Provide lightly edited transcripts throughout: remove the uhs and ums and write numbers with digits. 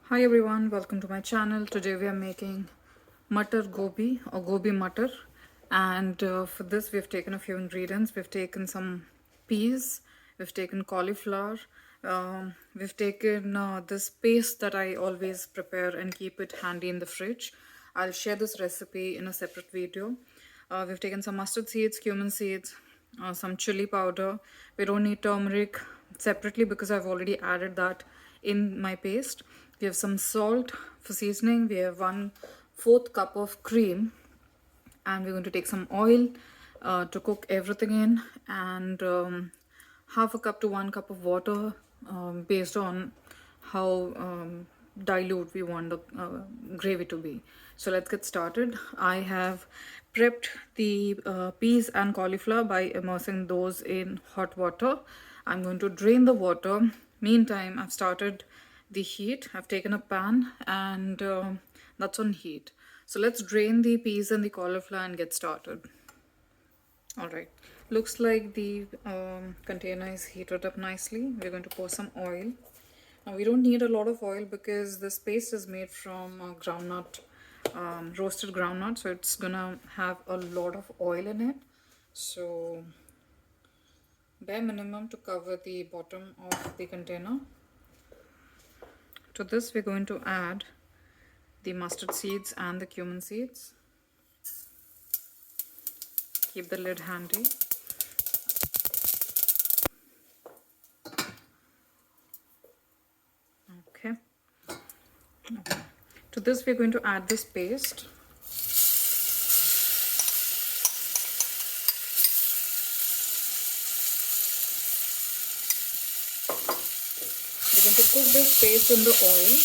Hi everyone, welcome to my channel. Today we are making Mutter Gobi or Gobi Mutter, and for this we've taken a few ingredients. We've taken some peas, we've taken cauliflower, we've taken this paste that I always prepare and keep it handy in the fridge. I'll share this recipe in a separate video. We've taken some mustard seeds, cumin seeds, some chili powder. We don't need turmeric separately because I've already added that in my paste. We have some salt for seasoning. We have 1/4 cup of cream, and we're going to take some oil to cook everything in, and half a cup to 1 cup of water based on how dilute we want the gravy to be. So let's get started. I have prepped the peas and cauliflower by immersing those in hot water. I'm going to drain the water. Meantime, I've started the heat. I've taken a pan, and that's on heat. So let's drain the peas and the cauliflower and get started. All right, looks like the container is heated up nicely. We're going to pour some oil. Now we don't need a lot of oil because this paste is made from groundnut, roasted groundnut, so it's gonna have a lot of oil in it. So bare minimum to cover the bottom of the container. To this we're going to add the mustard seeds and the cumin seeds. Keep the lid handy. Okay. To this we're going to add this paste. We're going to cook this paste in the oil.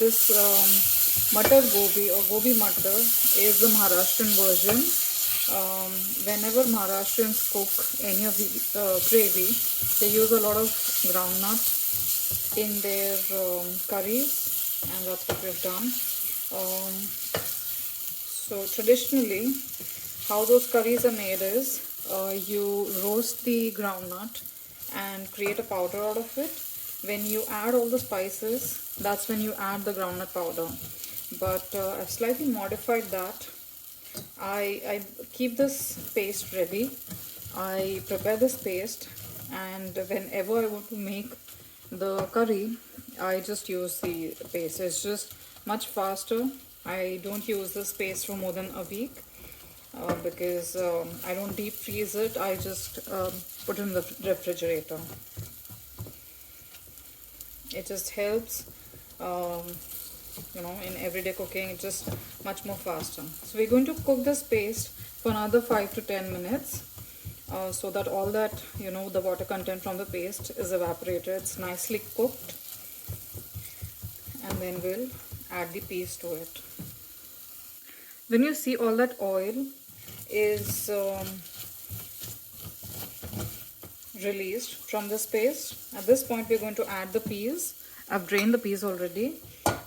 This Mutter Gobi or Gobi Mutter is the Maharashtrian version. Whenever Maharashtrians cook any of the gravy, they use a lot of groundnut in their curries, and that's what we've done. So traditionally, how those curries are made is you roast the groundnut and create a powder out of it. When you add all the spices, that's when you add the groundnut powder. But I've slightly modified that. I keep this paste ready. I prepare this paste, and whenever I want to make the curry, I just use the paste. It's just much faster. I don't use this paste for more than a week because I don't deep freeze it. I just put it in the refrigerator. It just helps in everyday cooking. It's just much more faster. So we're going to cook this paste for another 5 to 10 minutes so that all that the water content from the paste is evaporated. It's nicely cooked, and then we'll add the peas to it. When you see all that oil is released from this paste, at this point we're going to add the peas. I've drained the peas already.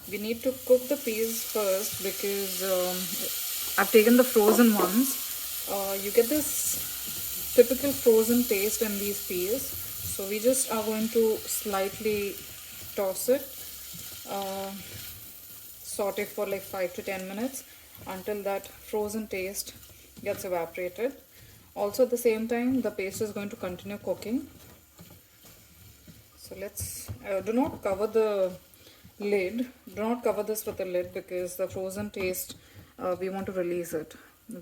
We need to cook the peas first because I've taken the frozen ones. You get this typical frozen taste in these peas, so we just are going to slightly toss it, saute for like 5 to 10 minutes until that frozen taste gets evaporated. Also at the same time, the paste is going to continue cooking. So let's do not cover the lid. Do not cover this with the lid because the frozen taste, we want to release it.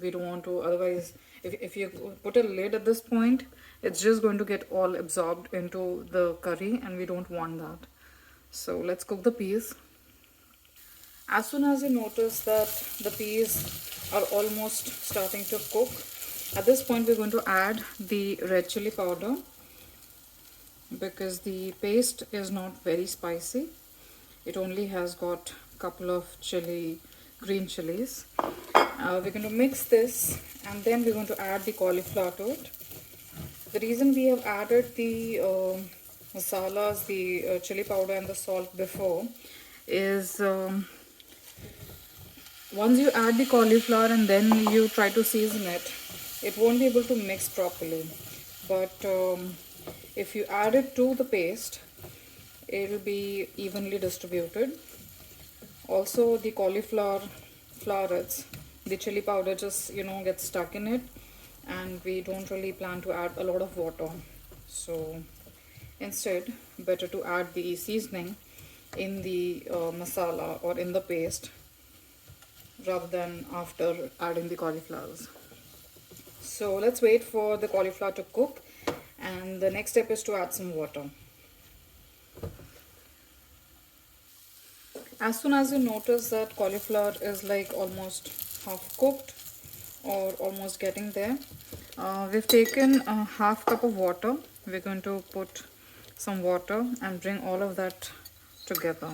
We don't want to, otherwise if you put a lid at this point, it's just going to get all absorbed into the curry, and we don't want that. So let's cook the peas. As soon as you notice that the peas are almost starting to cook, at this point we're going to add the red chili powder because the paste is not very spicy. It only has got a couple of green chilies. We're going to mix this, and then we're going to add the cauliflower to it. The reason we have added the masalas, the chili powder and the salt before is once you add the cauliflower and then you try to season it, it won't be able to mix properly. But if you add it to the paste, it'll be evenly distributed. Also, the cauliflower florets, the chili powder just gets stuck in it, and we don't really plan to add a lot of water. So instead, better to add the seasoning in the masala or in the paste rather than after adding the cauliflowers. So let's wait for the cauliflower to cook, and the next step is to add some water. As soon as you notice that cauliflower is like almost half cooked or almost getting there, we've taken a half cup of water. We're going to put some water and bring all of that together.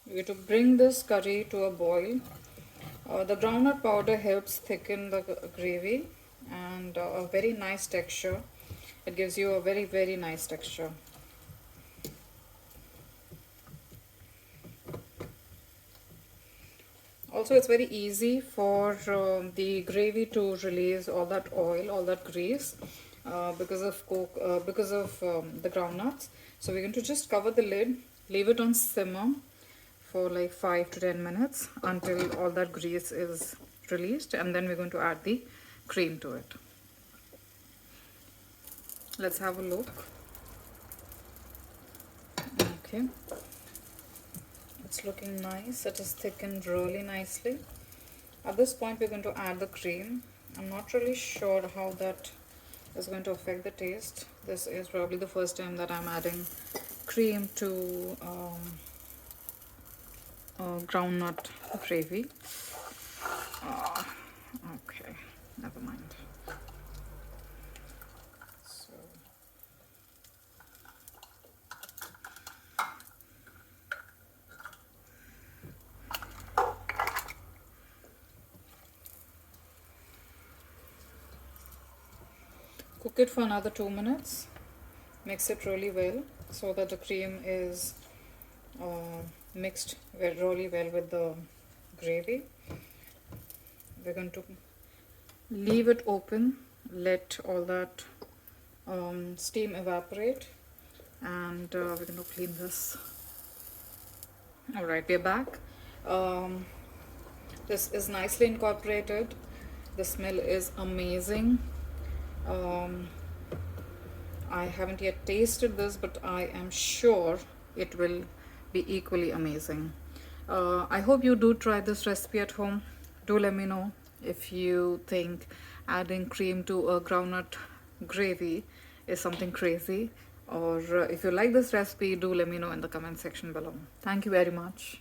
We're going to bring this curry to a boil. The groundnut powder helps thicken the gravy and a very nice texture. It gives you a very nice texture. Also, it's very easy for the gravy to release all that oil, all that grease because of the groundnuts. So we're going to just cover the lid, leave it on simmer for like 5 to 10 minutes until all that grease is released, and then we're going to add the cream to it. Let's have a look. Okay, it's looking nice. It is thickened really nicely. At this point we're going to add the cream. I'm not really sure how that is going to affect the taste. This is probably the first time that I'm adding cream to groundnut gravy. Okay, never mind. So cook it for another 2 minutes. Mix it really well so that the cream is mixed really well with the gravy. We're going to leave it open, let all that steam evaporate, and we're going to clean this. Alright, we're back. This is nicely incorporated. The smell is amazing. I haven't yet tasted this, but I am sure it will be equally amazing. I hope you do try this recipe at home. Do let me know if you think adding cream to a groundnut gravy is something crazy, or if you like this recipe, do let me know in the comment section below. Thank you very much.